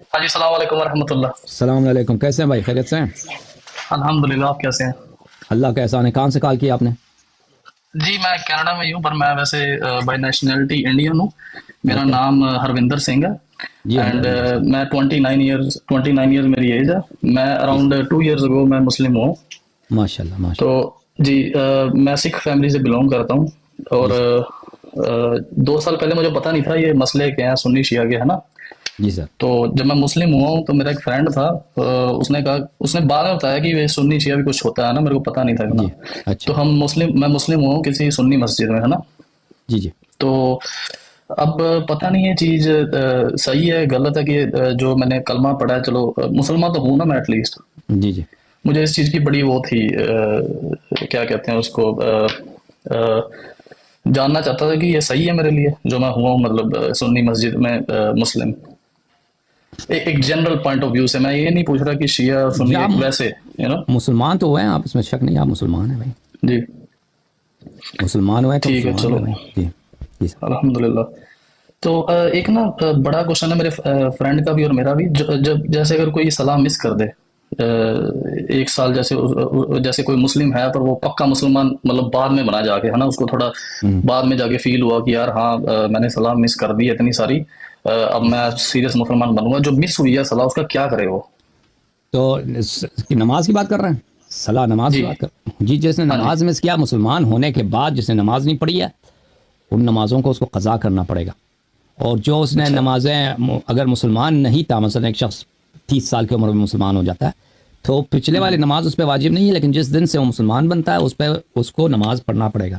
ہاں جی، السلام علیکم ورحمۃ اللہ۔ السلام علیکم، کیسے ہیں بھائی؟ خیریت سے ہیں؟ الحمد للہ، آپ کیسے ہیں؟ اللہ کا احسان ہے۔ کہاں سے کال کیا آپ نے؟ جی میں کینیڈا میں ہی ہوں، پر میں ویسے بائی نیشنلٹی انڈین ہوں۔ میرا اوکے نام ہروندر سنگھ ہے، جی، اینڈ ہروندر صاحب، میں 29 ایئرز میری ایج ہے۔ میں جی اراؤنڈ 2 ایئرز اگو میں مسلم ہوں۔ ماشاء اللہ ماشاء تو جی میں سکھ فیملی سے بلونگ کرتا ہوں، اللہ، اور جی سر، 2 سال پہلے مجھے پتہ نہیں تھا یہ مسئلے کیا ہیں، سنی شیعہ کے، ہے نا۔ جی سر، تو جب میں مسلم ہوا ہوں تو میرا ایک فرینڈ تھا، اس نے کہا، اس نے بعد میں بتایا کہ یہ سنی شیعہ بھی کچھ ہوتا ہے نا، میرے کو پتہ نہیں تھا اتنا۔ جی اچھا، تو میں مسلم ہوا ہوں کسی سنی مسجد میں، ہے نا۔ جی جی تو اب پتہ نہیں یہ چیز صحیح ہے غلط ہے کہ جو میں نے کلمہ پڑھا ہے، چلو مسلمان تو ہوں نا میں ایٹ لیسٹ۔ جی جی مجھے اس چیز کی بڑی وہ تھی، کیا کہتے ہیں اس کو، جاننا چاہتا تھا کہ یہ صحیح ہے میرے لیے جو میں ہوا ہوں، مطلب سنی مسجد میں مسلم۔ ایک جنرل پوائنٹ آف ویو سے، میں یہ نہیں پوچھ رہا کہ شیعہ جی سنی، آپ ایک ویسے مسلمان تو ہوئے ہیں، آپ اس میں شک نہیں، آپ مسلمان ہیں بھائی، جی مسلمان ہوئے تو ٹھیک ہے، مسلمان چلو ہیں بھائی، جی جی سر، الحمد للہ۔ تو ایک نا بڑا کوشچن ہے میرے فرینڈ کا بھی اور میرا بھی، جب جیسے اگر کوئی سلام مس کر دے 1 سال، جیسے کوئی مسلم ہے پر وہ پکا مسلمان، مطلب بعد میں بنا جا کے، ہے نا، اس کو تھوڑا بعد میں جا کے فیل ہوا کہ یار ہاں میں نے سلام مس کر دی اتنی ساری، اب میں سیریس مسلمان بنوں گا، جو مس ہوئی ہے سلام، اس کا کیا کرے وہ؟ تو نماز کی بات کر رہے ہیں، صلاح نماز کی جی بات کر رہے ہیں جی، جس نے ہاں جی، نماز مس کیا مسلمان ہونے کے بعد، جس نے نماز نہیں پڑھی ہے، ان نمازوں کو اس کو قضا کرنا پڑے گا۔ اور جو اس نے اچھا نمازیں، اگر مسلمان نہیں تھا، مثلا ایک شخص 30 سال کی عمر میں مسلمان ہو جاتا ہے، تو پچھلے والی نماز اس پہ واجب نہیں ہے، لیکن جس دن سے وہ مسلمان بنتا ہے اس پہ اس کو نماز پڑھنا پڑے گا۔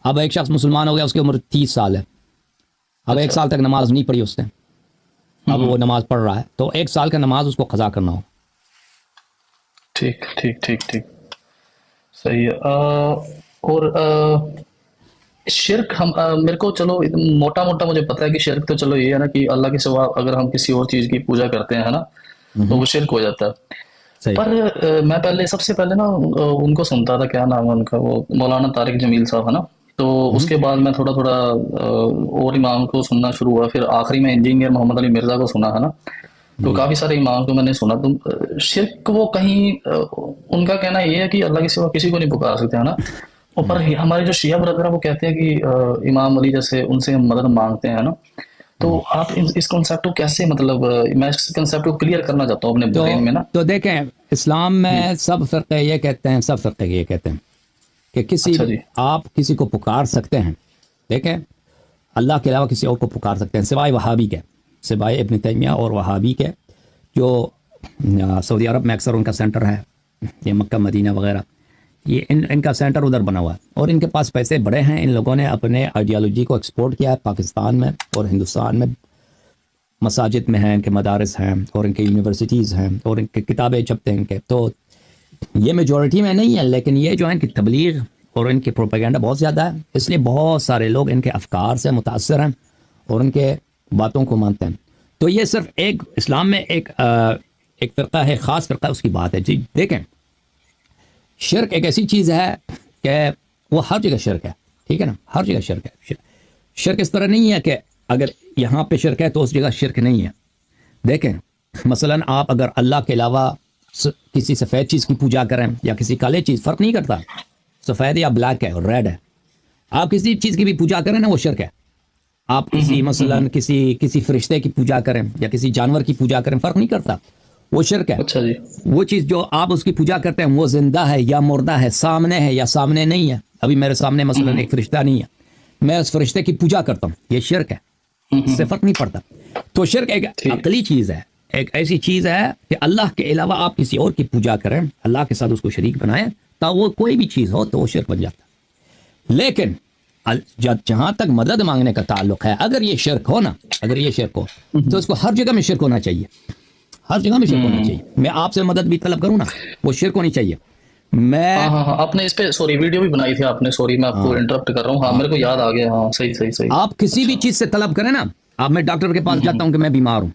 اب ایک شخص مسلمان ہو گیا، اس کی عمر 30 سال ہے، اب 1 اچھا، سال تک نماز نہیں پڑھی اس نے، اب وہ نماز پڑھ رہا ہے، تو 1 سال کا نماز اس کو قضا کرنا ہو۔ ٹھیک ٹھیک ٹھیک ٹھیک، صحیح ہے۔ اور شرک، ہم میرے کو چلو موٹا موٹا مجھے پتا ہے کہ شرک تو چلو یہ ہے نا کہ اللہ کے سوا اگر ہم کسی اور چیز کی پوجا کرتے ہیں نا تو وہ شرک ہو جاتا ہے۔ صحیح، پر میں سب سے پہلے نا ان کو سنتا تھا، کیا نام ہے ان کا، وہ مولانا طارق جمیل صاحب، ہے نا۔ تو اس کے بعد میں تھوڑا تھوڑا اور امام کو سننا شروع ہوا، پھر آخری میں انجینئر محمد علی مرزا کو سنا، ہے نا۔ تو جی کافی سارے امام کو میں نے سنا۔ تو شرک وہ کہیں ان کا کہنا یہ ہے کہ اللہ کے سوا کسی کو نہیں پکار سکتے، ہے نا۔ اور ہمارے جو شیعہ برادر ہیں وہ کہتے ہیں کہ امام علی جیسے ان سے ہم مدد مانگتے ہیں نا۔ تو آپ اس کنسیپٹ کو کیسے، مطلب میں اس کنسیپٹ کو کلیئر کرنا چاہتا ہوں اپنے برین میں نا۔ تو دیکھیں، اسلام میں سب فرقے یہ کہتے ہیں، سب فرقے یہ کہتے ہیں کہ اچھا جی، آپ کسی کو پکار سکتے ہیں، دیکھیں اللہ کے علاوہ کسی اور کو پکار سکتے ہیں، سوائے وہابی کے، سوائے ابن تیمیہ اور وہابی کے، جو سعودی عرب میں اکثر ان کا سینٹر ہے، یہ مکہ مدینہ وغیرہ، یہ ان کا سینٹر ادھر بنا ہوا ہے، اور ان کے پاس پیسے بڑے ہیں، ان لوگوں نے اپنے آئیڈیالوجی کو ایکسپورٹ کیا ہے پاکستان میں اور ہندوستان میں، مساجد میں ہیں ان کے، مدارس ہیں اور ان کے یونیورسٹیز ہیں اور ان کے کتابیں چھپتے ہیں ان کے۔ تو یہ میجورٹی میں نہیں ہے، لیکن یہ جو ہے ان کی تبلیغ اور ان کی پروپیگنڈا بہت زیادہ ہے، اس لیے بہت سارے لوگ ان کے افکار سے متاثر ہیں اور ان کے باتوں کو مانتے ہیں۔ تو یہ صرف ایک اسلام میں ایک فرقہ ہے، خاص فرقہ، اس کی بات ہے جی۔ دیکھیں، شرک ایک ایسی چیز ہے کہ وہ ہر جگہ شرک ہے، ٹھیک ہے نا، ہر جگہ شرک ہے۔ شرک اس طرح نہیں ہے کہ اگر یہاں پہ شرک ہے تو اس جگہ شرک نہیں ہے۔ دیکھیں مثلا آپ اگر اللہ کے علاوہ کسی سفید چیز کی پوجا کریں یا کسی کالے چیز، فرق نہیں کرتا، سفید یا بلیک ہے اور ریڈ ہے، آپ کسی چیز کی بھی پوجا کریں نا وہ شرک ہے۔ آپ کسی مثلا کسی فرشتے کی پوجا کریں یا کسی جانور کی پوجا کریں، فرق نہیں کرتا، وہ شرک ہے۔ اچھا جی، وہ چیز جو آپ اس کی پوجا کرتے ہیں وہ زندہ ہے یا مردہ ہے، سامنے ہے یا سامنے نہیں ہے۔ ابھی میرے سامنے مثلا ایک فرشتہ نہیں ہے، میں اس فرشتے کی پوجا کرتا ہوں، یہ شرک ہے، اس سے فرق نہیں پڑتا۔ تو شرک ایک ٹھیک، عقلی چیز ہے، ایک ایسی چیز ہے کہ اللہ کے علاوہ آپ کسی اور کی پوجا کریں، اللہ کے ساتھ اس کو شریک بنائیں، تو وہ کوئی بھی چیز ہو تو وہ شرک بن جاتا ہے۔ لیکن جہاں تک مدد مانگنے کا تعلق ہے، اگر یہ شرک ہو نا، اگر یہ شرک ہو تو اس کو ہر جگہ میں شرک ہونا چاہیے، ہر جگہ میں شرک ہونا چاہیے۔ میں آپ سے مدد بھی طلب کروں نا، وہ شرک ہونی چاہیے۔ میں ہاں ہاں ہاں، آپ نے اس پہ سوری ویڈیو بھی بنائی تھی آپ نے، سوری میں آپ کو انٹرپٹ کر رہا ہوں، ہاں میرے کو یاد آ گیا، ہاں صحیح صحیح صحیح، آپ کسی بھی اچھا چیز سے طلب کریں نا، آپ میں ڈاکٹر کے پاس جاتا ہوں کہ میں بیمار ہوں،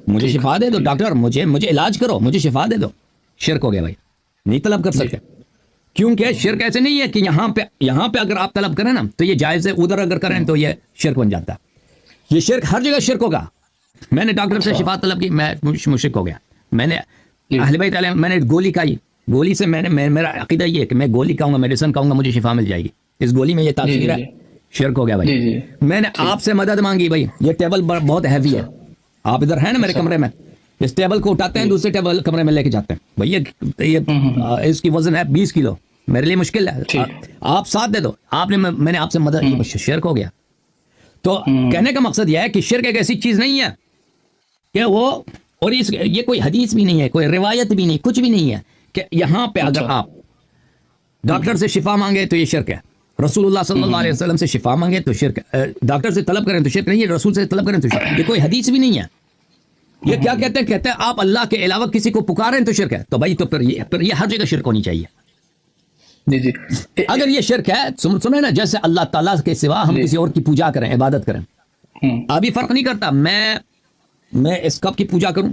مجھے ٹھیک شفا دے دو ٹھیک ڈاکٹر، مجھے علاج کرو، مجھے شفا دے دو، شرک ہو گیا بھائی، نہیں طلب کر جی، سکتے، کیونکہ شرک ایسے نہیں ہے کہ یہاں پہ اگر آپ طلب کریں نا تو یہ جائز ہے، ادھر اگر کریں تو یہ شرک بن جاتا ہے۔ یہ شرک ہر جگہ شرک ہوگا، میں نے ڈاکٹر سے شفا طلب کی، میں مشرک ہو گیا. میں نے اہل بیت علیہ میں نے گولی کھائی، گولی سے میرا عقیدہ یہ ہے کہ میں گولی کھاؤں گا، میڈیسن کھاؤں گا، مجھے شفا مل جائے گی. اس گولی میں یہ تاثیر ہے، شرک ہو گیا بھائی. میں نے آپ سے مدد مانگی، بھائی یہ ٹیبل بہت ہیوی ہے، آپ ادھر ہیں نا میرے کمرے میں، اس ٹیبل کو اٹھاتے ہیں دوسرے ٹیبل کمرے میں لے کے جاتے ہیں، بھائی یہ اس کی وزن ہے 20 کلو، میرے لیے مشکل ہے، آپ ساتھ دے دو. آپ نے میں نے آپ سے مدد، شرک ہو گیا. تو کہنے کا مقصد یہ ہے کہ شرک ایک ایسی چیز نہیں ہے کہ وہ، اور یہ کوئی حدیث بھی نہیں ہے، کوئی روایت بھی نہیں، کچھ بھی نہیں ہے کہ یہاں پہ اگر آپ ڈاکٹر سے شفا مانگے تو یہ شرک ہے، رسول اللہ صلی اللہ علیہ وسلم سے شفا مانگے تو شرک ہے، ڈاکٹر سے طلب کریں تو شرک نہیں ہے، رسول سے طلب کریں تو شرک، یہ کوئی حدیث بھی نہیں ہے. یہ کیا کہتے ہیں آپ اللہ کے علاوہ کسی کو پکاریں تو شرک ہے. تو بھائی تو پھر یہ ہر جگہ شرک ہونی چاہیے. جی اگر یہ شرک ہے، سنیں نا، جیسے اللہ تعالیٰ کے سوا ہم کسی اور کی پوجا کریں، عبادت کریں، ابھی فرق نہیں کرتا میں اس کپ کی پوجا کروں،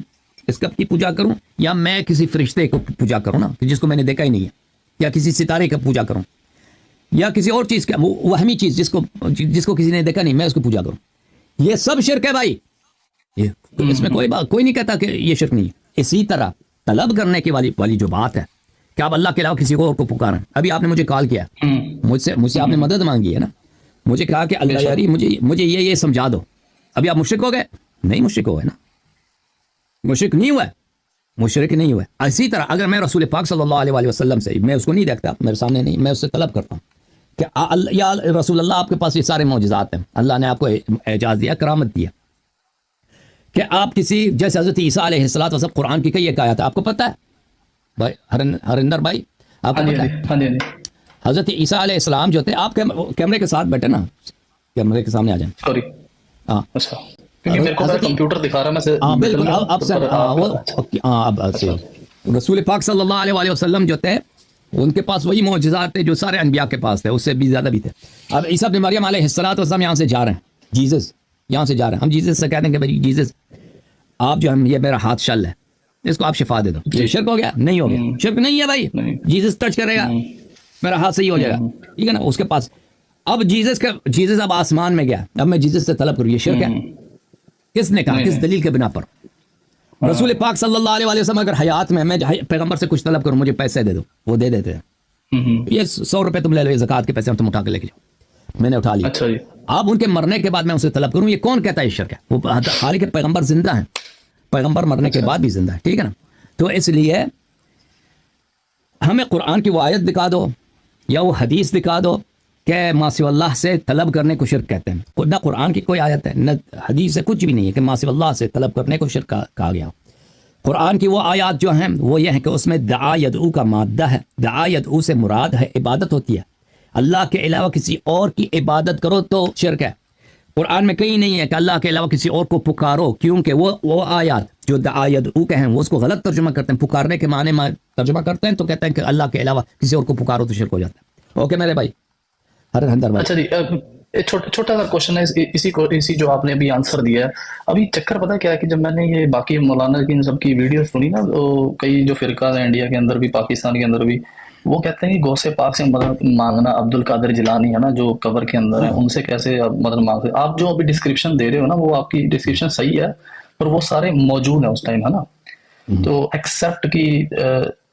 اس کپ کی پوجا کروں، یا میں کسی فرشتے کو پوجا کروں نا جس کو میں نے دیکھا ہی نہیں ہے، یا کسی ستارے کا پوجا کروں، یا کسی اور چیز کا وہمی چیز جس کو کسی نے دیکھا نہیں، میں اس کو پوجا کروں، یہ سب شرک ہے بھائی. اس میں کوئی نہیں کہتا کہ یہ شرک نہیں ہے. اسی طرح طلب کرنے کی والی جو بات ہے کہ آپ اللہ کے علاوہ کسی اور کو پکاریں. ابھی آپ نے مجھے کال کیا، مجھ سے آپ نے مدد مانگی ہے نا، مجھے کہا کہ اللہیاری مجھے یہ سمجھا دو. ابھی آپ مشرک ہو گئے؟ نہیں مشرک ہو گئے نا، مشرک نہیں ہوا ہے، مشرک نہیں ہوا ہے. اسی طرح اگر میں رسول پاک صلی اللہ علیہ وسلم سے، میں اس کو نہیں دیکھتا، میرے سامنے نہیں، میں اس سے طلب کرتا ہوں کہ یا رسول اللہ آپ کے پاس یہ سارے معجزات ہیں، اللہ نے آپ کو اعجاز دیا، کرامت دیا، کہ آپ کسی جیسے حضرت عیسیٰ علیہ السلام قرآن کی کئی ایک آیات ہے، آپ کو پتہ ہے بھائی ہرندر بھائی، آپ کو پتہ ہے حضرت عیسیٰ علیہ السلام جو تھے، آپ کیمرے کے ساتھ بیٹھے نا، کیمرے کے سامنے آ جائیں. سوری ہاں اچھا، کیونکہ میرے کو کمپیوٹر دکھا رہا ہے، میں ہاں بالکل اب رسول پاک صلی اللہ علیہ وسلم جو تھے، ان کے پاس وہی معجزات تھے جو سارے انبیاء کے پاس تھے، اس سے بھی زیادہ بھی تھے. اب عیسیٰ ابن مریم علیہ السلام یہاں سے جا رہے ہیں، جیزس یہاں سے جا رہے ہیں، ہم جیزس سے کہتے ہیں کہ بھائی جیزس آپ جو ہم، یہ میرا ہاتھ شل ہے، اس کو آپ شفا دے دو. یہ شرک ہو گیا؟ نہیں ہو گیا، شرک نہیں ہے بھائی. جیزس ٹچ کرے گا، میرا ہاتھ صحیح ہو جائے گا، ٹھیک ہے نا، اس کے پاس. اب جیزس اب آسمان میں گیا، اب میں جیزس سے طلب کروں، یہ شرک ہے؟ کس نے کہا؟ کس دلیل کے بنا پر؟ رسول پاک صلی اللہ علیہ وسلم اگر حیات میں پیغمبر سے کچھ طلب کروں، مجھے پیسے دے دو، وہ دے دیتے ہیں. یہ 100 روپے تم لے لو، یہ زکوٰۃ کے پیسے تم اٹھا کے لے کے جاؤ، میں نے اٹھا لیا. اب ان کے مرنے کے بعد میں اسے طلب کروں، یہ کون کہتا ہے یہ شرک ہے؟ وہ حالانکہ پیغمبر زندہ ہیں، پیغمبر مرنے کے بعد بھی زندہ ہے، ٹھیک ہے نا. تو اس لیے ہمیں قرآن کی وہ آیت دکھا دو یا وہ حدیث دکھا دو کہ ما سوی اللہ سے طلب کرنے کو شرک کہتے ہیں. نہ قرآن کی کوئی آیت ہے، نہ حدیث سے، کچھ بھی نہیں ہے کہ ما سوی اللہ سے طلب کرنے کو شرک کہا گیا. قرآن کی وہ آیات جو ہیں وہ یہ ہیں کہ اس میں دعا یدعو کا مادہ ہے. دعا یدعو سے مراد ہے عبادت ہوتی ہے، اللہ کے علاوہ کسی اور کی عبادت کرو تو شرک ہے. قرآن میں کہیں نہیں ہے کہ اللہ کے علاوہ کسی اور کو پکارو، کیونکہ وہ آیات جو دعا یدعو کے ہیں وہ اس کو غلط ترجمہ کرتے ہیں، پکارنے کے معنی میں ترجمہ کرتے ہیں، تو کہتے ہیں کہ اللہ کے علاوہ کسی اور کو پکارو تو شرک ہو جاتا ہے. اوکے میرے بھائی. اچھا جی، چھوٹا سا کوشچن ہے اسی جو آپ نے ابھی آنسر دیا ہے. ابھی چکر پتہ کیا ہے کہ جب میں نے یہ باقی مولانا کی ان سب کی ویڈیو سنی نا، تو کئی جو فرقہ ہیں انڈیا کے اندر بھی، پاکستان کے اندر بھی، وہ کہتے ہیں کہ غوث پاک سے مدد مانگنا، عبد القادر جیلانی ہے نا جو قبر کے اندر ہیں، ان سے کیسے مدد مانگتے؟ آپ جو ابھی ڈسکرپشن دے رہے ہو نا، وہ آپ کی ڈسکرپشن صحیح ہے، پر وہ سارے موجود ہیں اس ٹائم، ہے نا. تو ایکسیپٹ کی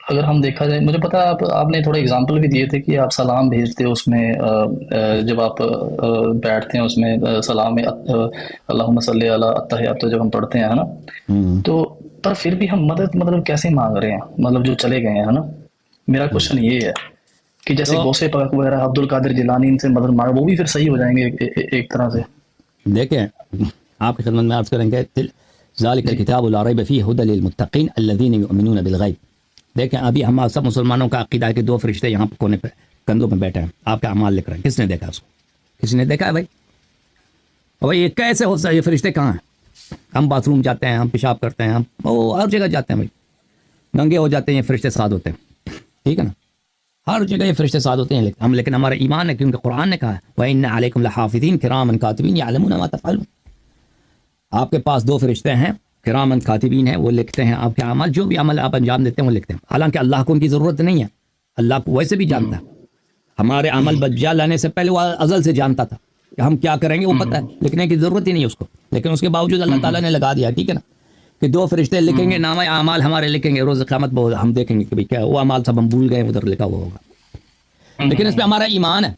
اگر ہم دیکھا جائے، مجھے پتا آپ نے تھوڑے اگزامپل بھی دیے تھے کہ آپ سلام بھیجتے اس میں، جب آپ بیٹھتے ہیں اس میں سلام اللہم صلی علی التحیات جب ہم پڑھتے ہیں نا، تو پر پھر بھی ہم مدد کیسے مانگ رہے ہیں، مطلب جو چلے گئے ہیں، ہے نا. میرا کوشچن یہ ہے کہ جیسے غوث پاک وغیرہ، عبد القادر جیلانی، ان سے مدد مانگ، وہ بھی پھر صحیح ہو جائیں گے ایک طرح سے؟ دیکھیں آپ کی خدمت میں عرض کریں گے، ذالک الکتاب لا ریب فیہ ھدی للمتقین الذین یؤمنون بالغیب. دیکھیں ابھی ہم سب مسلمانوں کا عقیدہ ہے کہ 2 فرشتے یہاں کونے پہ کندھوں پہ بیٹھے ہیں، آپ کا اعمال لکھ رہے ہیں. کس نے دیکھا اس کو؟ کسی نے دیکھا ہے بھائی؟ اور یہ کیسے ہو سکتا ہے؟ یہ فرشتے کہاں ہیں؟ ہم باتھ روم جاتے ہیں، ہم پیشاب کرتے ہیں، ہم ہر جگہ جاتے ہیں بھائی، ننگے ہو جاتے ہیں، یہ فرشتے ساتھ ہوتے ہیں، ٹھیک ہے نا. ہر جگہ یہ فرشتے ساتھ ہوتے ہیں، لیکن ہمارا ایمان ہے کیونکہ قرآن نے کہا ہے وَإِنَّ عَلَيْكُمْ لَحَافِظِينَ كِرَامًا كَاتِبِينَ يَعْلَمُونَ مَا تَفْعَلُونَ. آپ کے پاس 2 فرشتے ہیں، کرامن کاتبین ہیں، وہ لکھتے ہیں آپ کے عمل، جو بھی عمل آپ انجام دیتے ہیں وہ لکھتے ہیں. حالانکہ اللہ کو ان کی ضرورت نہیں ہے، اللہ کو ویسے بھی جانتا ہے. ہمارے عمل بجا لانے سے پہلے وہ ازل سے جانتا تھا کہ ہم کیا کریں گے وہ پتہ ہے، لکھنے کی ضرورت ہی نہیں اس کو، لیکن اس کے باوجود اللہ تعالیٰ نے لگا دیا، ٹھیک ہے نا، کہ 2 فرشتے لکھیں گے، نامہ اعمال ہمارے لکھیں گے، روز قیامت ہم دیکھیں گے کہ بھئی کیا وہ اعمال سب ہم بھول گئے، ادھر لکھا ہوا ہوگا، لیکن اس پہ ہمارا ایمان ہے۔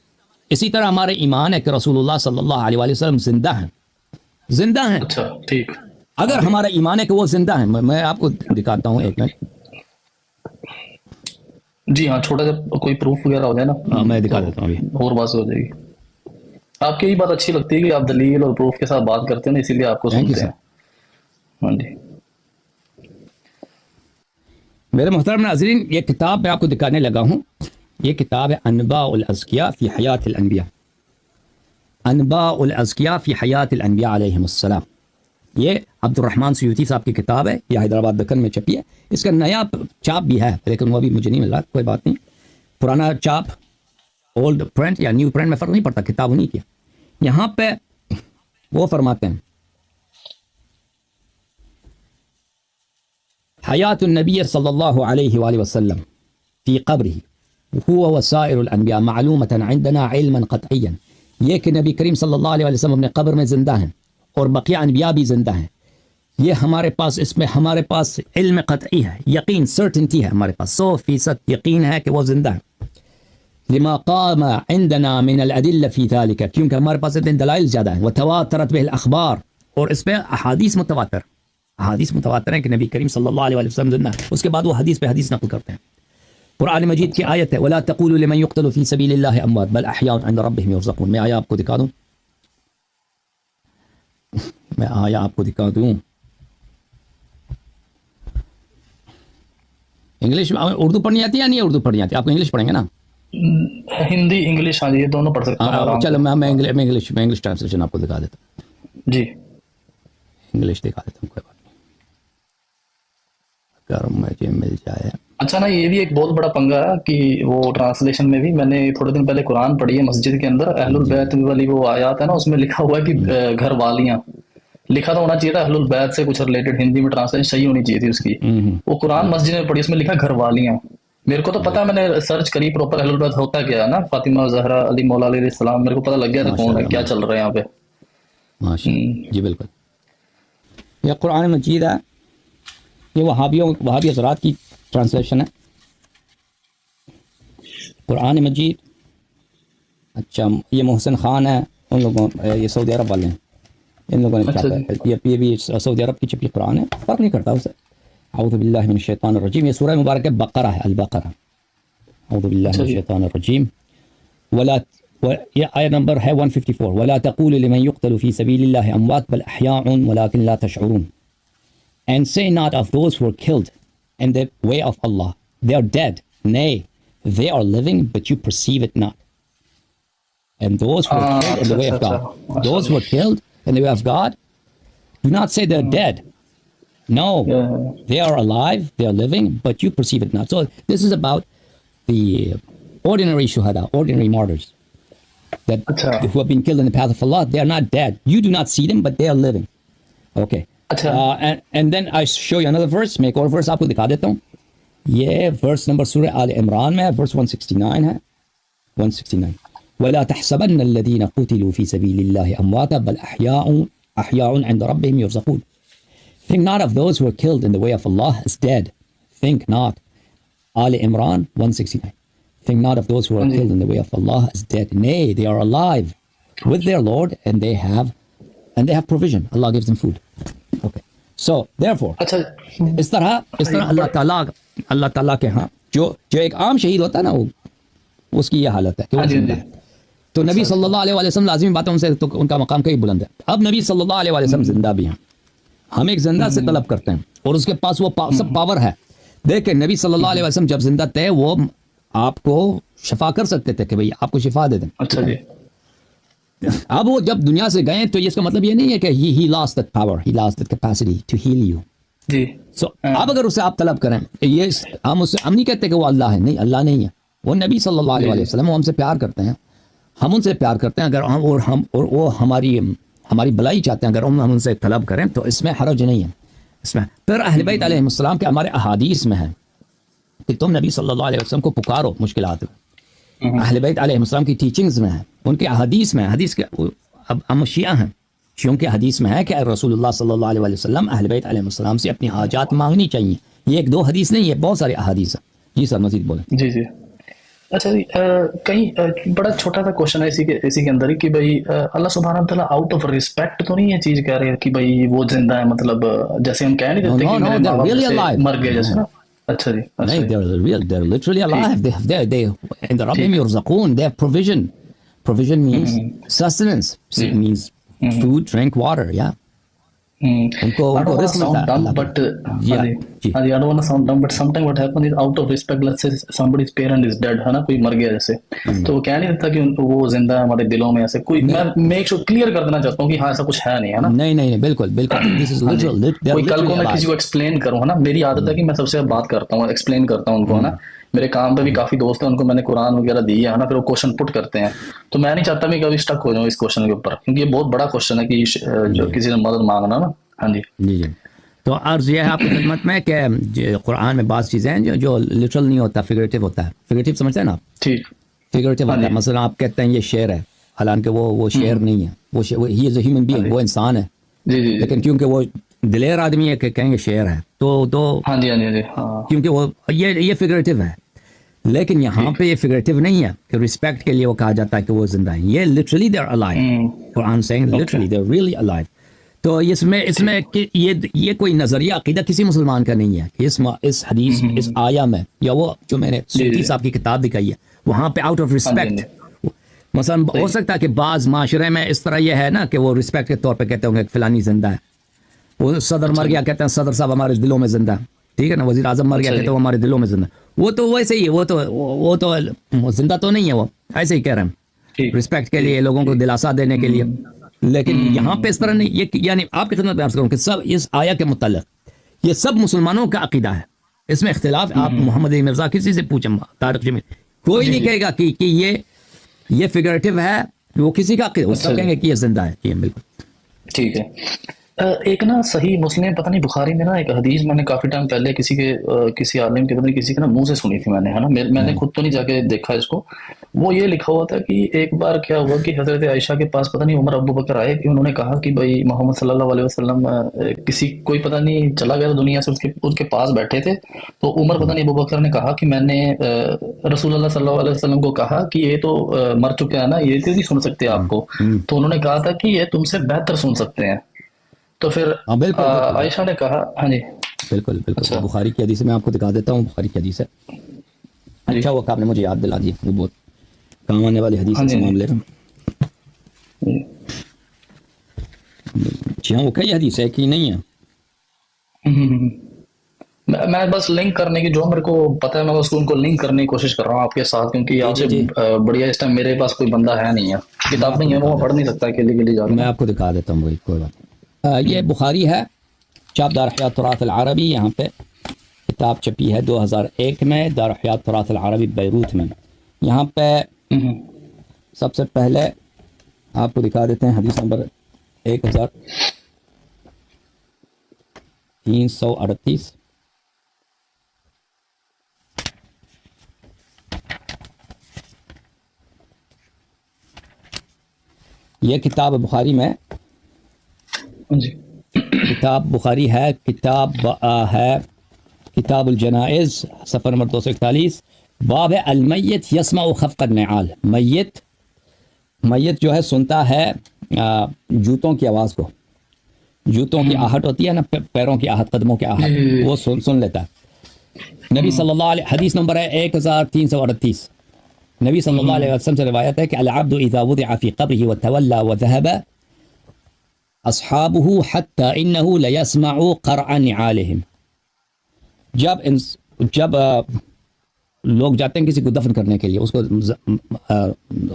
اسی طرح ہمارا ایمان ہے کہ رسول اللہ صلی اللہ علیہ وآلہ وسلم زندہ ہیں، زندہ ہیں۔ اچھا ٹھیک، اگر ہمارا ایمان ہے کہ وہ زندہ ہیں، میں آپ کو دکھاتا ہوں ایک منٹ، جی ہاں، چھوٹا سا کوئی پروف وغیرہ ہو جائے نا میں دکھا تو دیتا ہوں ابھی۔ اور بات ہو جائے گی۔ آپ کی یہ بات اچھی لگتی ہے کہ آپ دلیل اور پروف کے ساتھ بات کرتے ہیں نا، اسی لیے آپ کو تھینک یو سنتے سر۔ ہیں۔ ہاں جی میرے محترم ناظرین، یہ کتاب میں آپ کو دکھانے لگا ہوں، یہ کتاب ہے انباء الازکیاء فی حیات الانبیاء، انباء الازکیاء فی حیات الانبیاء علیہم السلام۔ یہ عبد الرحمن سیوطی صاحب کی کتاب ہے، یہ حیدرآباد دکن میں چھپی ہے، اس کا نیا چاپ بھی ہے لیکن وہ ابھی مجھے نہیں مل رہا، کوئی بات نہیں، پرانا چاپ اولڈ پرنٹ یا نیو پرنٹ میں فرق نہیں پڑتا، کتاب انہیں کی۔ یہاں پہ وہ فرماتے ہیں حیات النبی صلی اللہ علیہ وآلہ وسلم فی قبرہ هو وسائر الانبیاء معلومۃ عندنا علما قطعیا، یہ کہ نبی کریم صلی اللہ علیہ وسلم اپنے قبر میں زندہ ہیں اور بقیہ انبیاء بھی زندہ ہیں، یہ ہمارے پاس، اس میں ہمارے پاس علم قطعی ہے، یقین، سرٹنٹی ہے، ہمارے پاس 100% یقین ہے کہ وہ زندہ ہیں۔ لما قام عندنا من الادلہ فی ذلک، کیونکہ ہمارے پاس اتنے دلائل زیادہ ہیں، وتواترت به الاخبار، اور اس میں احادیث متواتر ہیں کہ نبی کریم صلی اللہ علیہ وسلم زندہ ہیں، اس کے بعد وہ حدیث پہ حدیث نقل کرتے ہیں۔ قرآن مجید کی آیت ہے ولا تقولوا لمن يقتل في سبيل الله اموات بل احياء عند ربهم يرزقون، میں آیا آپ کو دکھا دوں، انگلش اردو پڑھنی آتی ہے یا نہیں اردو پڑھنی آتی ہے؟ آپ کو انگلش پڑھیں گے نا؟ ہندی انگلش، ہاں جی یہ دونوں پڑھ سکتے ہیں۔ چلو میں انگلش ٹرانسلیشن آپ کو دکھا دیتا ہوں، جی انگلش دکھا دیتا ہوں، کوئی بات نہیں، اگر مجھے مل جائے۔ اچھا نا، یہ بھی ایک بہت بڑا پنگا ہے کہ وہ ٹرانسلیشن میں بھی، میں نے تھوڑے دن پہلے قرآن پڑھی ہے مسجد کے اندر، اہل البیت والی وہ آیات ہے نا، اس میں لکھا ہوا ہے کہ گھر والیاں، لکھا تو ہونا چاہیے تھا اہل البیت سے کچھ ریلیٹڈ، ہندی میں ٹرانسلیشن صحیح ہونی چاہیے تھی اس کی، وہ قرآن مسجد میں پڑھی، اس میں لکھا گھر والیاں۔ میرے کو تو پتا، میں نے سرچ کری پراپر اہل البیت ہوتا کیا ہے نا، فاطمہ زہرا علی مولا علیہ السلام، میرے کو پتا لگ گیا تھا کون ہے، کیا چل رہا ہے یہاں پہ۔ جی بالکل، یہ قرآن مجید ہے، یہ وہابی حضرات کی ٹرانسلیشن ہے قرآن مجید۔ اچھا، یہ محسن خان ہے، ان لوگوں، یہ سعودی عرب والے ہیں، ان لوگوں نے چھاپا ہے، یہ بھی سعودی عرب کی چھپی قرآن ہے، فرق نہیں کرتا اسے۔ اعوذ باللہ من الشیطان الرجیم، یہ سورہ مبارک بقرہ ہے، البقرہ، اعوذ باللہ من الشیطان الرجیم، یہ آیت نمبر ہے 154، ولا تقولوا لمن يقتل في سبيل الله اموات بل احياء ولكن لا تشعرون، and say not of those who are killed in the way of Allah they are dead, nay they are living but you perceive it not, and those who are killed in the way of God, those who are killed in the way of God, do not say they're dead, no, they are alive, they are living, but you perceive it not. So this is about the ordinary shuhada, ordinary martyrs that who have been killed in the path of Allah. They are not dead, you do not see them, but they are living. Okay, and then I show you another verse، میں ایک اور verse آپ کو دکھا دیتا ہوں، یہ verse number سورہ آل عمران میں ہے، verse 169 ہے، 169، وَلَا تَحْسَبَنَّ الَّذِينَ قُتِلُوا فِي سَبِيلِ اللَّهِ أَمْوَاتًا بَلْ أَحْيَاءٌ عِنْدَ رَبِّهِمْ يُرْزَقُونَ، think not of those who are killed in the way of Allah as dead، think not، all Imran 169، think not of those who are killed in the way of Allah as dead, nay they are alive with their Lord and they have provision, Allah gives them food. Okay, so therefore اس طرح اللہ تعالیٰ کے ہاں جو ایک عام شہید ہوتا ہے نا، وہ اس کی یہ حالت ہے کہ وہ زندہ ہے، تو نبی صلی اللہ علیہ وسلم لازمی بات ہے ان سے، تو ان کا مقام کئی بلند ہے۔ اب نبی صلی اللہ علیہ وسلم زندہ بھی ہیں، ہم ایک زندہ سے طلب کرتے ہیں اور اس کے پاس وہ سب پاور ہے۔ دیکھیں نبی صلی اللہ علیہ وسلم جب زندہ تھے وہ آپ کو شفا کر سکتے تھے کہ بھئی آپ کو شفا دے دیں۔ اچھا جی، اب وہ جب دنیا سے گئے تو اس کا مطلب یہ نہیں ہے کہ he lost that power, he lost that capacity to heal you. G So اب اگر اسے آپ طلب کریں، یہ ہم نہیں کہتے کہ وہ اللہ ہے، نہیں، اللہ نہیں ہے، وہ نبی صلی اللہ علیہ وسلم، وہ ہم سے پیار کرتے ہیں، ہم ان سے پیار کرتے ہیں، اگر ہم اور وہ ہماری بلائی چاہتے ہیں، اگر ہم ان سے طلب کریں تو اس میں حرج نہیں ہے اس میں۔ پھر اہل بیت علیہ السلام کے ہمارے احادیث میں ہے کہ تم نبی صلی اللہ علیہ وسلم کو پکارو مشکلات میں، اہل بیت علیہ السلام کی ٹیچنگز میں ہے، ان کے احادیث میں، اب ہم شیعہ ہیں، شیعوں کے حدیث میں ہے کہ رسول اللہ صلی اللہ علیہ وسلم اہل بیت علیہ السلام سے اپنی حاجات مانگنی چاہیے. یہ ایک دو حدیث نہیں ہے، بہت سارے احادیث ہیں. جی سر مزید بولیں. جی جی. اچھا جی، کہیں بڑا چھوٹا سا کوشچن ہے اسی کے اندر ہی کہ بھائی اللہ سبحانہ تعالیٰ آؤٹ آف رسپیکٹ تو نہیں یہ چیز کہہ رہے ہیں کہ بھائی وہ زندہ ہے، مطلب جیسے ہم کہہ نہیں No, دیتے no, کہ no, میرے ماں they're باپ really جیسے alive. مر گئے جیسے No. نا. اچھا جی، اچھا No, G. they're literally alive. They عند ربهم يرزقون. They have provision. Provision means sustenance. G. It means food, drink, water. Yeah. I in don't کو want to رزق ملتا sound ہے dumb, اللہ but کی. ہاں Yeah. جی جی. ہاں جی, I don't want to sound dumb, but sometimes what happens is out of respect, let's say somebody's parent is dead, ہے نا, کوئی مر گیا جیسے, تو وہ کہہ نہیں دیتا کہ وہ زندہ ہے ہمارے دلوں میں ایسے کوئی. میں میک شور کلیئر کر دینا چاہتا ہوں کہ ہاں ایسا کچھ ہے نہیں, ہے نا. نہیں بالکل This is ہاں جی, literal. They're کوئی کل کو literally میں کسی alive. کو ایکسپلین کروں, ہے نا, میری عادت ہے کہ میں سب سے بات کرتا ہوں, ایکسپلین کرتا ہوں ان کو, ہے نا. میرے کام پہ بھی کافی دوست ہیں, ان کو میں نے قرآن وغیرہ دی ہے نا, پھر وہ کوشچن پٹ کرتے ہیں, تو میں نہیں چاہتا میں کبھی اسٹک ہو جاؤں اس کوشچن کے اوپر, کیونکہ یہ بہت بڑا کوشچن ہے کہ جو کسی سے مدد مانگنا نا. ہاں جی جی. تو عرض یہ ہے آپ کی خدمت میں کہ قرآن میں بعض چیزیں ہیں جو لٹرل نہیں ہوتا, فگریٹو ہوتا ہے. فگریٹو سمجھتے ہیں نا آپ؟ ٹھیک. فگریٹو ہوتا ہے. مثلا آپ کہتے ہیں یہ شعر ہے, حالانکہ وہ شعر نہیں ہے, وہ ہی از اے ہیومن بینگ, وہ انسان ہے, جی جی, لیکن کیونکہ وہ دلیر آدمی ہے کہ کہیں گے شعر ہے, تو ہاں جی ہاں جی ہاں, کیونکہ وہ یہ فگریٹو ہے. لیکن یہاں پہ یہ فگریٹو نہیں ہے کہ رسپیکٹ کے لیے وہ کہا جاتا ہے کہ وہ زندہ ہے. یہ literally they are alive. Quran seeing literally they are really alive. تو اس میں یہ کوئی نظریہ عقیدہ کسی مسلمان کا نہیں ہے کہ اس حدیث اس آیا میں, یا وہ جو میں نے صوتی صاحب کی کتاب دکھائی ہے وہاں پہ آؤٹ آف رسپیکٹ. مثلا ہو سکتا ہے کہ بعض معاشرے میں اس طرح یہ ہے نا کہ وہ رسپیکٹ کے طور پہ کہتے ہوں گے کہ فلانی زندہ ہے. وہ صدر مر گیا کہتے ہیں صدر صاحب ہمارے دلوں میں زندہ ہے, ٹھیک ہے نا. وزیر اعظم مر گیا کہتے ہیں وہ ہمارے دلوں میں زندہ ہے. وہ تو ویسے ہی, وہ تو زندہ تو نہیں ہے, وہ ایسے ہی کہہ رہے ہیں رسپیکٹ کے لیے, لوگوں کو دلاسا دینے کے لیے. لیکن یہاں پہ اس طرح نہیں. یہ یعنی آپ کی خدمت میں عرض کروں کہ سب اس آیا کے متعلق یہ سب مسلمانوں کا عقیدہ ہے, اس میں اختلاف آپ محمد علی مرزا کسی سے پوچھیں, طارق جمیل, کوئی نہیں کہے گا کہ یہ فگریٹو ہے, وہ کسی کا عقیدہ, وہ سب کہیں گے کہ یہ زندہ ہے. یہ بالکل ٹھیک ہے. ایک نا صحیح مسلم پتہ نہیں بخاری میں نا ایک حدیث میں نے کافی ٹائم پہلے کسی عالم کے پتہ نہیں کسی کے نا منہ سے سنی تھی میں نے, ہے نا, میں نے خود تو نہیں جا کے دیکھا اس کو. وہ یہ لکھا ہوا تھا کہ ایک بار کیا ہوا کہ حضرت عائشہ کے پاس پتہ نہیں عمر ابو بکر آئے, کہ انہوں نے کہا کہ بھائی محمد صلی اللہ علیہ وسلم کوئی پتہ نہیں چلا گیا دنیا سے, اس کے پاس بیٹھے تھے, تو عمر پتہ نہیں ابو بکر نے کہا کہ میں نے رسول اللہ صلی اللہ علیہ وسلم کو کہا کہ یہ تو مر چکے ہیں نا, یہ تو نہیں سن سکتے آپ کو. تو انہوں نے کہا تھا کہ یہ تم سے بہتر سن سکتے ہیں. تو پھر عائشہ نے کہا, ہاں جی بالکل بخاری کی حدیث میں آپ کو دکھا دیتا ہوں, بخاری کی حدیث ہے. اچھا وہ آپ نے مجھے یاد دلا دی, وہ بہت کام آنے والی حدیث ہے معاملے میں. جی ہاں, وہ کئی حدیث ہے کہ نہیں ہے. میں بس لنک کرنے کی, جو میرے کو پتہ ہے میں بس ان کو لنک کرنے کی کوشش کر رہا ہوں آپ کے ساتھ, کیونکہ آپ سے بڑھیا اس ٹائم میرے پاس کوئی بندہ ہے نہیں ہے, کتاب نہیں ہے, وہ پڑھ نہیں سکتا اکیلے جا کے. میں آپ کو دکھا دیتا ہوں, وہی کوئی بات. یہ بخاری ہے, چاپ دار حیات تراث العربی, یہاں پہ کتاب چھپی ہے 2001 میں, دار حیات تراث العربی بیروت میں. یہاں پہ سب سے پہلے آپ کو دکھا دیتے ہیں حدیث نمبر 1338. یہ کتاب بخاری میں کتاب بخاری ہے, کتاب الجنائز, صفحہ نمبر 241, باب المیت یسمع خفق النعال. میت جو ہے سنتا ہے جوتوں کی آواز کو, جوتوں کی آہٹ ہوتی ہے نا, پیروں کی آہٹ, قدموں کی آہٹ, وہ سن لیتا ہے. نبی صلی اللہ علیہ, حدیث نمبر ہے 1338. نبی صلی اللہ علیہ وسلم سے روایت ہے کہ العبد اذا وضع في قبره وتولى وذهب اصحابه حتى انه ليسمع قرع نعالهم. جب لوگ جاتے ہیں کسی کو دفن کرنے کے لیے, اس کو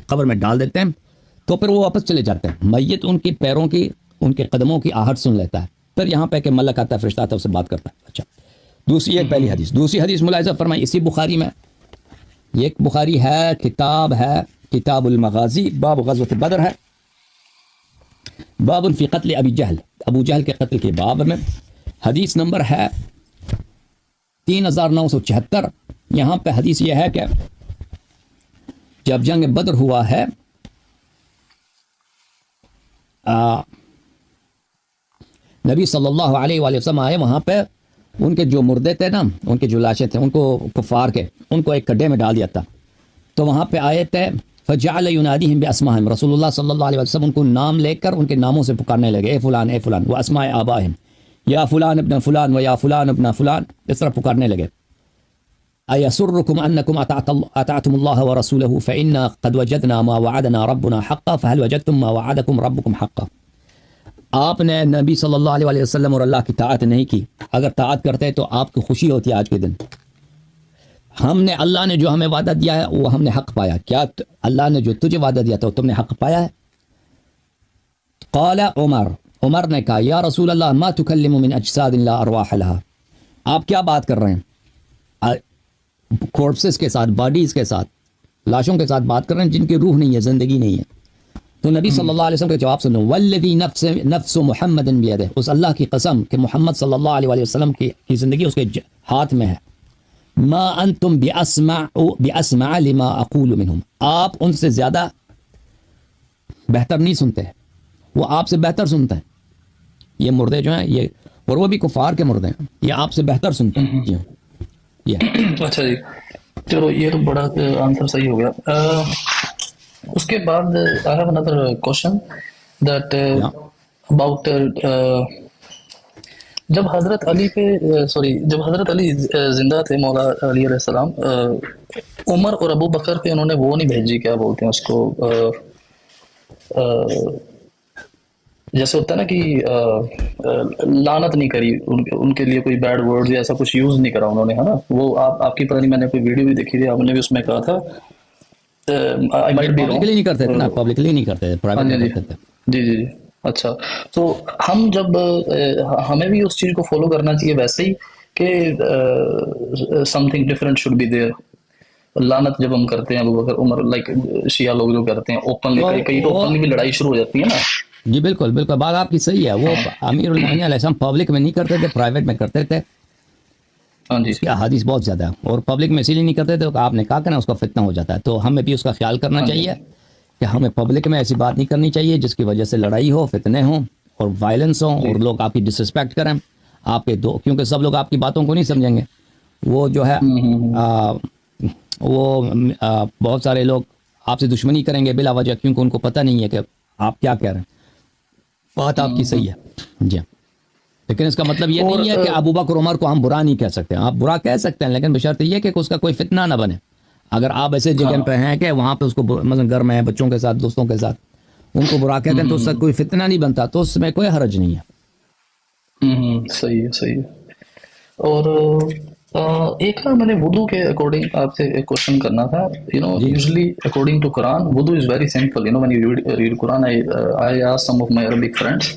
قبر میں ڈال دیتے ہیں, تو پھر وہ واپس چلے جاتے ہیں. میت ان کی پیروں کی, ان کے قدموں کی آہٹ سن لیتا ہے. پھر یہاں پہ کہ ملک آتا ہے, فرشتہ آتا ہے, اس سے بات کرتا ہے. اچھا, دوسری ایک پہلی حدیث. دوسری حدیث ملاحظہ فرمائیں اسی بخاری میں, یہ ایک بخاری ہے, کتاب المغازی, باب غزوۃ بدر ہے, باب فی قتل ابی جہل, ابو جہل کے قتل کے باب میں. حدیث نمبر ہے 3976. یہاں پہ حدیث یہ ہے کہ جب جنگ بدر ہوا ہے نبی صلی اللہ علیہ وآلہ وسلم آئے، وہاں پہ ان کے جو مردے تھے نا، ان کے جو لاشیں تھے، ان کو کفار کے، ان کو ایک گڈھے میں ڈال دیا تھا. تو وہاں پہ آئے تھے فجعل ینادیہم باسمائہم، رسول اللہ صلی اللہ علیہ وسلم ان کو نام لے کر ان کے ناموں سے پکارنے لگے، اے فلان اے فلان، واسماء آبائہم، یا فلان ابن فلان و یا فلان ابن فلان، اس طرح پکارنے لگے. ایسرکم انکم اطعتم اللہ ورسولہ فإنا قد وجدنا ما وعدنا ربنا حقا فهل وجدتم ما وعدکم ربکم حقا. آپ نے نبی صلی اللہ علیہ وسلم اور اللہ کی طاعت نہیں کی، اگر طاعت کرتے تو آپ کو خوشی ہوتی آج کے دن. ہم نے، اللہ نے جو ہمیں وعدہ دیا ہے وہ ہم نے حق پایا. کیا اللہ نے جو تجھے وعدہ دیا تھا تم نے حق پایا ہے؟ قال عمر نے کہا یا رسول اللہ ما تکلم من اجساد لا ارواح لها. آپ کیا بات کر رہے ہیں؟ کورپسز کے ساتھ، باڈیز کے ساتھ، لاشوں کے ساتھ بات کر رہے ہیں جن کی روح نہیں ہے، زندگی نہیں ہے. تو نبی صلی اللہ علیہ وسلم کے جواب سنو، والذی نفس محمد بیدہ، اس اللہ کی قسم کہ محمد صلی اللہ علیہ وسلم کی زندگی اس کے ہاتھ میں ہے، ما انتم باسمع لما اقول منہم، آپ ان سے زیادہ بہتر نہیں سنتے، وہ آپ سے بہتر سنتے ہیں. یہ مردے جو ہیں یہ، اور وہ بھی کفار کے مردے ہیں، یہ آپ سے بہتر سنتے ہیں. جی اچھا جی، چلو یہ تو بڑا آنسر صحیح ہو گیا. اس کے بعد I have another question that about جب حضرت علی جب حضرت علی زندہ تھے، مولا علی علیہ السلام، عمر اور ابو بکر پہ انہوں نے وہ نہیں بھیجی، کیا بولتے ہیں اس کو، جیسے ہوتا ہے نا کہ لعنت نہیں کری، ان کے لیے کوئی بیڈ ورڈ یا ایسا کچھ یوز نہیں کرا انہوں نے، ہے نا. وہ آپ کی پتہ نہیں، میں نے کوئی ویڈیو بھی دیکھی تھی، آپ نے بھی اس میں کہا تھا. پبلکلی نہیں کرتے تھے نا، پبلکلی نہیں کرتے تھے، پرائیویٹ میں کرتے تھے. جی جی جی. اچھا، تو ہم جب ہمیں بھی اس چیز کو فالو کرنا چاہیے ویسے ہی کہ something different should be there. لعنت جب ہم کرتے ہیں ابو بکر عمر، لائک شیعہ لوگ جو کرتے ہیں اوپنلی، کئی تو اوپنلی بھی لڑائی شروع ہو جاتی ہے نا. جی بالکل بالکل، بات آپ کی صحیح ہے. وہ امیر المومنین علیہ السلام پبلک میں نہیں کرتے تھے، پرائیویٹ میں کرتے تھے. ہاں جی، اس کی احادیث بہت زیادہ ہے، اور پبلک میں اسی لیے نہیں کرتے تھے کہ آپ نے کہا کہ نا اس کا فتنہ ہو جاتا ہے. تو ہمیں بھی اس کا خیال کرنا چاہیے کہ ہمیں پبلک میں ایسی بات نہیں کرنی چاہیے جس کی وجہ سے لڑائی ہو، فتنے ہوں اور وائلنس ہوں، اور لوگ آپ کی ڈسرسپیکٹ کریں آپ کے دو، کیونکہ سب لوگ آپ کی باتوں کو نہیں سمجھیں گے. وہ جو ہے وہ بہت سارے لوگ آپ سے دشمنی کریں گے بلا وجہ، کیونکہ ان کو پتہ نہیں ہے کہ آپ کیا کہہ رہے ہیں. بات آپ کی صحیح ہے جی، لیکن اس کا مطلب یہ نہیں ہے کہ ابو بکر عمر کو ہم برا نہیں کہہ سکتے. آپ برا کہہ سکتے ہیں، لیکن بشرط یہ کہ اس کا کوئی فتنہ نہ بنے. اگر آپ ایسے جگہ پہ ہیں کہ وہاں پہ اس کو مثلا گھر میں بچوں کے ساتھ، دوستوں کے ساتھ ان کو برا کہتے ہیں تو اس سے کوئی فتنہ نہیں بنتا، تو اس میں کوئی حرج نہیں ہے. صحیح ہے صحیح ہے. اور ایک میں نے وضو کے اکارڈنگ آپ سے ایک کوشچن کرنا تھا. یوزلی اکارڈنگ ٹو قرآن وضو is very simple. When you read Quran, I ask some of my Arabic friends,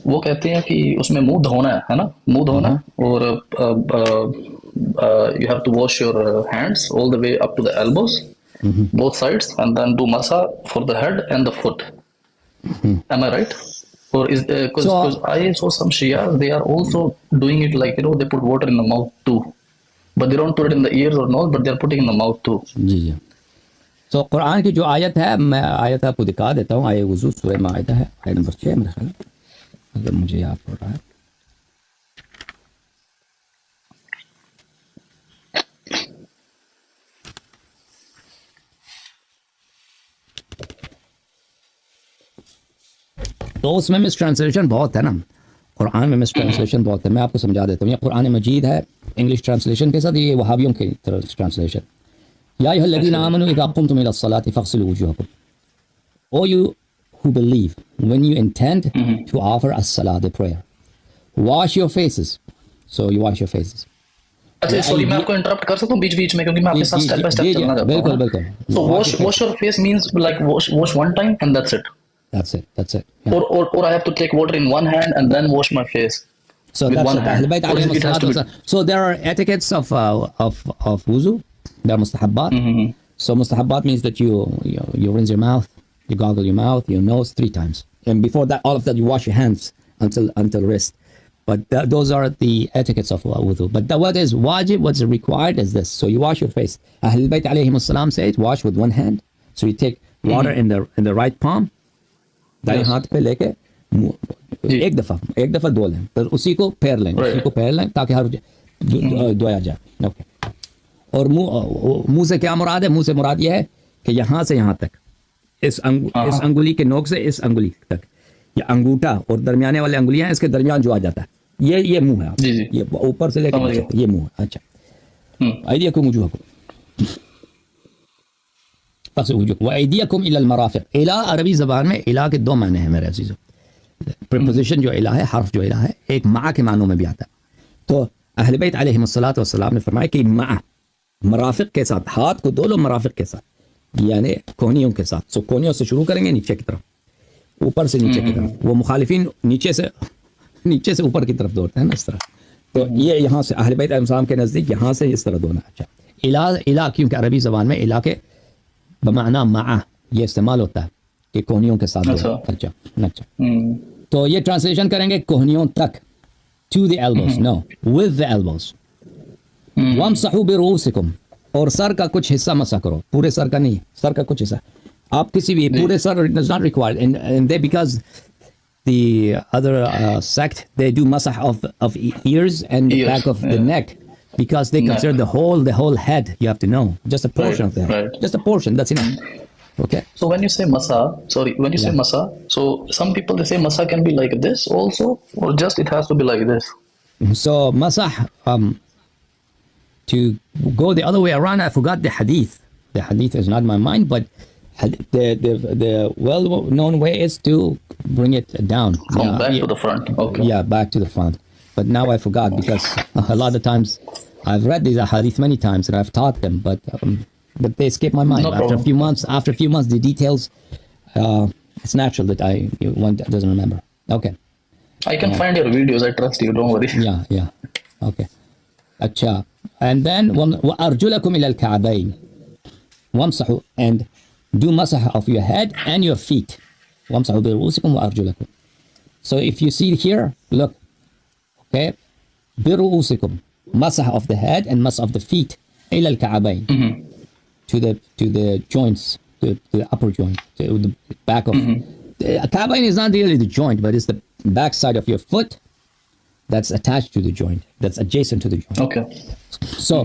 وہ کہتے ہیں کہ اس میں منہ دھونا ہے نا، منہ دھونا، اور you have to wash your hands all the way up to the elbows, both sides, and then do masa for the head and the foot. Am I right? Or is because I saw some Shia, they are also doing it like, they put water in the mouth too, but they don't put it in the ears or nose, but they are putting in the mouth too. جی جی. تو قرآن کی جو آیت ہے، میں آیت آپ کو دکھا دیتا ہوں. آیت وضو سورہ مائدہ ہے، آیت نمبر 6 میرے خیال ہے، اگر مجھے یاد ہو رہا ہے. تو اس میں مس ٹرانسلیشن بہت ہے نا، قرآن میں مس ٹرانسلیشن بہت ہے. میں آپ کو سمجھا دیتا ہوں. یہ قرآن مجید ہے انگلش ٹرانسلیشن کے ساتھ، یہ وہابیوں کی ٹرانسلیشن. یا ایھا الذین آمنوا اذا قمتم الی الصلاۃ فاغسلوا وجوہکم. O you who believe, when you intend to offer as-salah, the prayer, wash your faces. So you wash your faces. اچھا سوری، میں آپ کو انٹرپٹ کر سکتا ہوں بیچ بیچ میں، کیونکہ میں آپ کے ساتھ اسٹیپ بائی اسٹیپ چلنا چاہتا ہوں. بالکل بالکل. So wash your face means like wash one time and that's it. That's it. Yeah. Or I have to take water in one hand and then wash my face. So with that's one hand. hand. So there are etiquettes of wuzu. There are mustahabbat. So mustahabbat means that you rinse your mouth, you gargle your mouth, your nose 3 times, and before that, all of that, you wash your hands until wrist. But those are the etiquettes of wudu. But what is wajib, what's required is this. So you wash your face. Ahlul Bayt alayhim as-salam said, wash with one hand. So you take water in the right palm, دائیں ہاتھ پہ لے کے ایک دفعہ دھو لیں، پھر اسی کو پھیر لیں، تاکہ ہر دھویا جائے. اوکے. اور منہ سے کیا مراد ہے؟ منہ سے مراد یہ ہے کہ یہاں سے یہاں تک، اس انگلی کے نوک سے اس انگلی تک، یہ انگوٹھا اور درمیانے والے انگلیاں اس کے درمیان جو آ جاتا ہے، یہ منہ ہے. یہ اوپر سے لے کے یہ منہ ہے. اچھا. ایدیکم وجوہکم وَأَيْدِيَكُمْ إِلَى الْمَرَافِقِ. اِلَا عربی زبان میں اِلَا کے دو معنی ہیں میرے عزیزو. پریپوزیشن جو اِلَا ہے، حرف جو اِلَا ہے، ایک مع کے معنوں میں بھی آتا ہے. تو اہل بیت علیہم الصلوۃ والسلام نے فرمایا کہ مع، مرافق کے ساتھ، ہاتھ کو دو لو مرافق کے ساتھ، یعنی کونیوں کے ساتھ. سو کونیوں سے شروع کریں گے نیچے کی طرف، اوپر سے نیچے کی طرف. وہ مخالفین نیچے سے اوپر کی طرف دوڑتے ہیں نا اس طرح. تو یہ یہاں سے اہل بیت علیہ السلام کے نزدیک یہاں سے اس طرح دوڑنا. اچھا. اِلَا کیونکہ عربی زبان میں اِلَا کے بمعنی مع یہ استعمال ہوتا ہے کہ کوہنیوں کے ساتھ. اچھا. تو یہ ٹرانسلیشن کریں گے کوہنیوں تک. to the elbows, no, with the elbows. وَامْسَحُوا بِرُؤُوسِكُمْ. اور سر کا کچھ حصہ مسح کرو، پورے سر کا نہیں، سر کا کچھ حصہ. آپ کسی بھی پورے سر is not required, and they, because the other sect, they do masah of ears and the back of the neck, because they consider the whole head. You have to know just a portion of the head, just a portion, that's enough. Okay. So when you say masa, say masa, so some people they say masa can be like this also, or just it has to be like this. So masah, to go the other way around, I forgot the hadith. The hadith is not in my mind, but the well-known way is to bring it down. From back to the front. Okay. Yeah, back to the front. But now I forgot, because a lot of times I've read these hadith many times and I've taught them, but they escape my mind. After a few months, the details, it's natural that one doesn't remember. Okay. I can find your videos. I trust you. Don't worry. Yeah. Okay. Acha. And then وَأَرْجُلَكُمْ إِلَى الْكَعْبَيْنِ وَامْسَحُوا, and do masah of your head and your feet. وَامْسَحُوا بِرُؤُوسِكُمْ وَأَرْجُلَكُمْ. So if you see here, look, okay, بِرُؤُوسِكُمْ, masah of the head and masah of the feet, إِلَى الْكَعْبَيْنِ, to the joints, to the upper joint, to the back of. Ka'bayn is not really the joint, but it's the back side of your foot that's attached to the joint, that's adjacent to the joint. Okay. So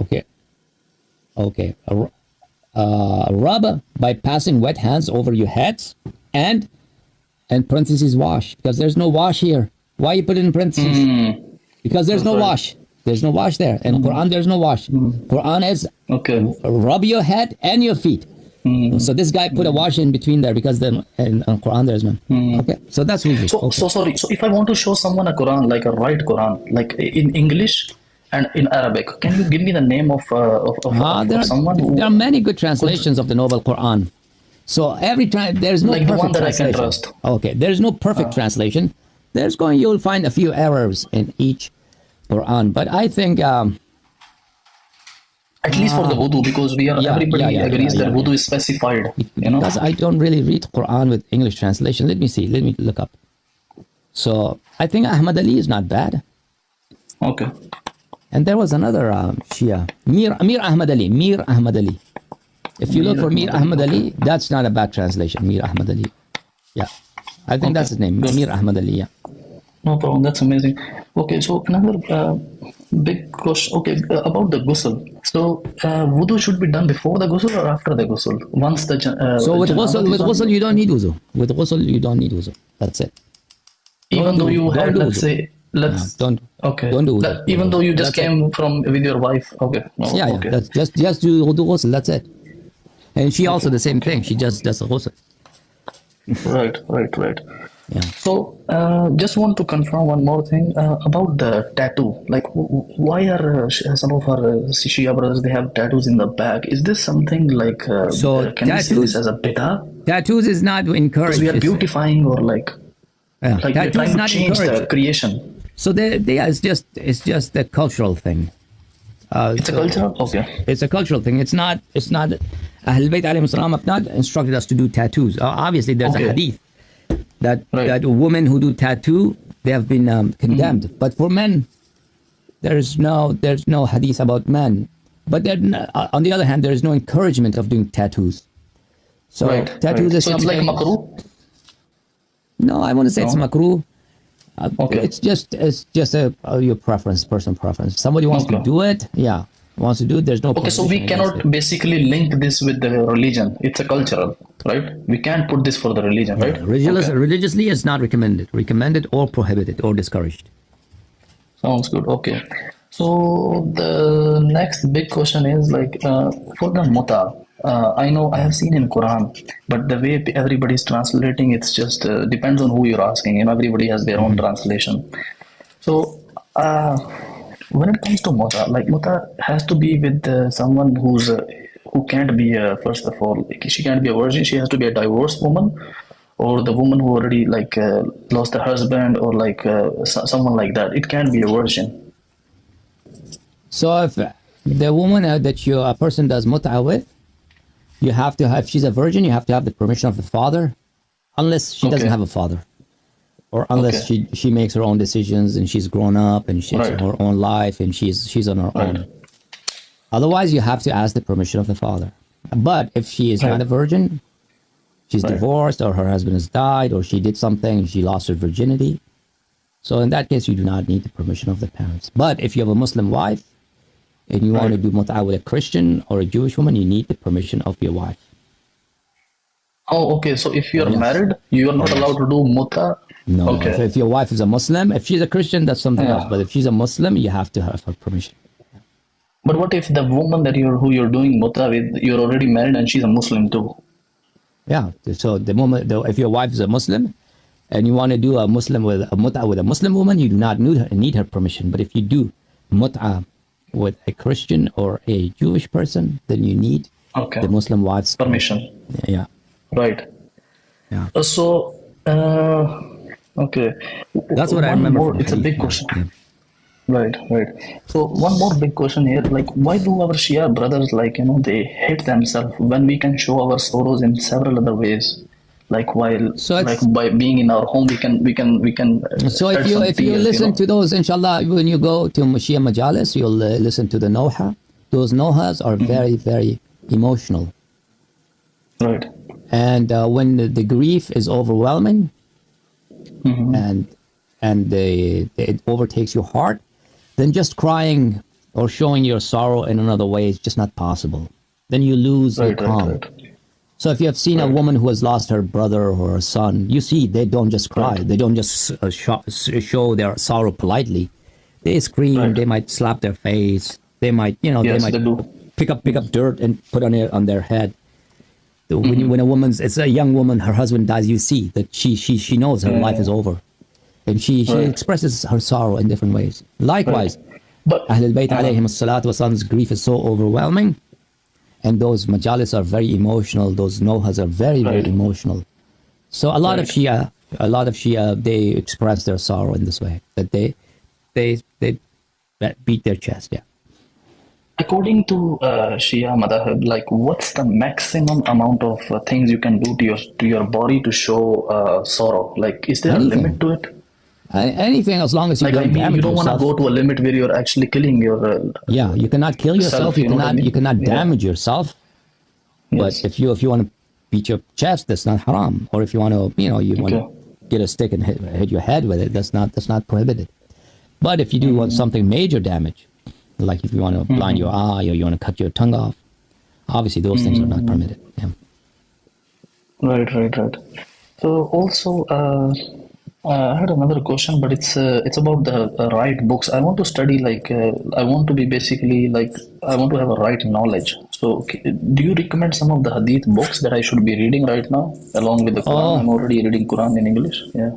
Okay. Rub by passing wet hands over your heads and parentheses wash, because there's no wash here. Why you put it in parentheses? Because there's no wash. There's no wash there. In Quran, there's no wash. Quran is rub your head and your feet. So this guy put a wash in between there, because then in Quran there's none. Okay, so that's easy. So sorry. So if I want to show someone a Quran, like a right Quran, like in English and in Arabic, can you give me the name of someone? There are many good translations of the Noble Quran. So every time there's no like perfect the one that translation. I can trust. Okay, there's no perfect translation. You'll find a few errors in each Quran, but I think at least for the wudu, because everybody agrees that wudu is specified. Because I don't really read Quran with English translation. Let me see. Let me look up. So I think Ahmad Ali is not bad. Okay. And there was another Shia, Mir Ahmad Ali. If you look for Mir Ahmad Ali, that's not a bad translation. Mir Ahmad Ali. Yeah. I think that's his name. Mir Ahmad Ali. Yeah. No problem. That's amazing. Okay, so another big question. Okay, about the ghusl. So wudu should be done before the ghusl or after the ghusl? Once the so with ghusl you don't need wudu. With ghusl you don't need wudu. That's it. Even though you had, let's say, don't do wudu. Even though you just came from with your wife. Okay. No, yeah. Okay. That's just do wudu ghusl. That's it. And she also the same thing. She just does the ghusl. Right. Yeah. So, just want to confirm one more thing about the tattoo. Like, why are some of our Shia brothers, they have tattoos in the back? Is this something like, can we see this as a bid'ah? Tattoos is not encouraged. Because we are beautifying or like we're trying to change the creation. So it's just a cultural thing. It's a cultural? Okay. It's a cultural thing. It's not, Ahl Bayt alayhim salam have not instructed us to do tattoos. Obviously, there's a hadith that women who do tattoo, they have been condemned. But for men, there's no hadith about men But then, on the other hand, there is no encouragement of doing tattoos. So tattoos is so it's something. like makruh? No, I want to say it's makruh. Okay. It's just your preference, personal preference. Somebody wants to do it, wants to do it. There's no. Okay, so we cannot basically link this with the religion. It's a cultural, right? We can't put this for the religion, right? Religiously, it's not recommended or prohibited or discouraged. Sounds good. Okay. So the next big question is like for the muta. I know I have seen in Quran, but the way everybody is translating, it's just depends on who you're asking. Everybody has their own translation. So when it comes to muta, like muta has to be with someone who can't be first of all, like, she can't be a virgin. She has to be a divorced woman, or the woman who already like lost her husband, or like someone like that. It can't be a virgin. So if the woman that a person does mut'a with, you have to have, if she's a virgin, you have to have the permission of the father, unless she doesn't have a father, or unless she makes her own decisions and she's grown up and she has her own life and she's on her own. Otherwise, you have to ask the permission of the father. But if she is not a virgin, she's divorced, or her husband has died, or she did something and she lost her virginity, so in that case, you do not need the permission of the parents. But if you have a Muslim wife, and you want to do mut'a with a Christian or a Jewish woman, you need the permission of your wife. Oh, okay. So if you're married, you are not allowed to do mut'a? No. Okay. If your wife is a Muslim, if she's a Christian, that's something else. But if she's a Muslim, you have to have her permission. But what if the woman who you're doing mut'a with, you're already married and she's a Muslim too? Yeah. So the moment, if your wife is a Muslim, and you want to do a mut'a with a Muslim woman, you do not need her permission. But if you do mut'a with a Christian or a Jewish person, then you need the Muslim wife's permission. Yeah. Right. Yeah. So, okay. That's what I remember. It's a big question. Yeah. Right. So one more big question here, like why do our Shia brothers, like, they hate themselves when we can show our sorrows in several other ways? Like by being in our home, we can. So if you listen to those, inshallah, when you go to Shia Majalis, you'll listen to the Noha. Those Nohas are very, very emotional. Right. And when the grief is overwhelming, and it overtakes your heart, then just crying or showing your sorrow in another way is just not possible. Then you lose your calm. Right. So if you have seen a woman who has lost her brother or her son, you see they don't just cry. They don't just show their sorrow politely. They scream. They might slap their face. They might, they might pick up dirt and put on their head. When it's a young woman, her husband dies, you see that she knows her life is over, and she expresses her sorrow in different ways. Likewise, Ahlul Bayt alayhim as-salatu wasalam's grief is so overwhelming. And those majalis are very emotional. Those nohas are very, very emotional. So a lot of Shia, they express their sorrow in this way, that they beat their chest. Yeah. According to Shia Madhab, like what's the maximum amount of things you can do to your body to show sorrow? Like, is there a limit to it? Anything, as long as you don't damage yourself. You don't want to go to a limit where you're actually killing your. You cannot kill yourself. You cannot damage yourself. But if you want to beat your chest, that's not haram. Or if you want to, you want to get a stick and hit your head with it, that's not prohibited. But if you do want something major damage, like if you want to blind your eye or you want to cut your tongue off, obviously those things are not permitted. Yeah. Right. So also. I had another question, but it's about the right books. I want to study, I want to be basically I want to have a right knowledge. So do you recommend some of the hadith books that I should be reading right now along with the Quran? I'm already reading Quran in English. Yeah.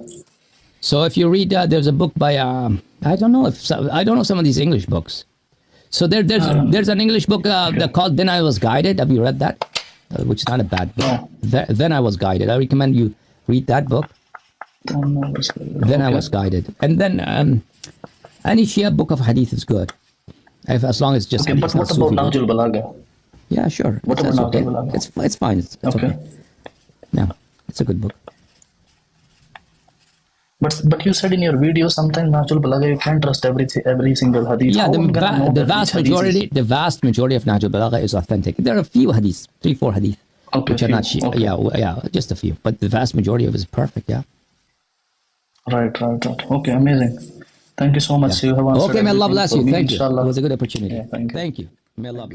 So if you read, there's a book by I don't know some of these English books. So there's an English book called Then I Was Guided. Have you read that? Which is not a bad book. No. Then I Was Guided. I recommend you read that book. Then I Was Guided. And then any Shia book of hadith is good, as long as just. Okay, but what about Nahjul Balagha? Yeah, sure. What about Nahjul Balagha? It's fine. It's okay. Yeah, it's a good book. But you said in your video sometimes Nahjul Balagha you can't trust every single hadith. Yeah, How I'm gonna know the that vast each hadith majority, is- the vast majority of Nahjul Balagha is authentic. There are a few hadiths, 3-4 hadith, Okay, which are few. not sheep. Okay. Yeah, just a few. But the vast majority of it is perfect. Yeah. Right. Okay, amazing. Thank you so much. Yeah. You have answered Okay, may Allah everything bless for you. me, Thank you. inshallah. It was a good opportunity. Yeah, thank you. Thank you. May Allah bless you.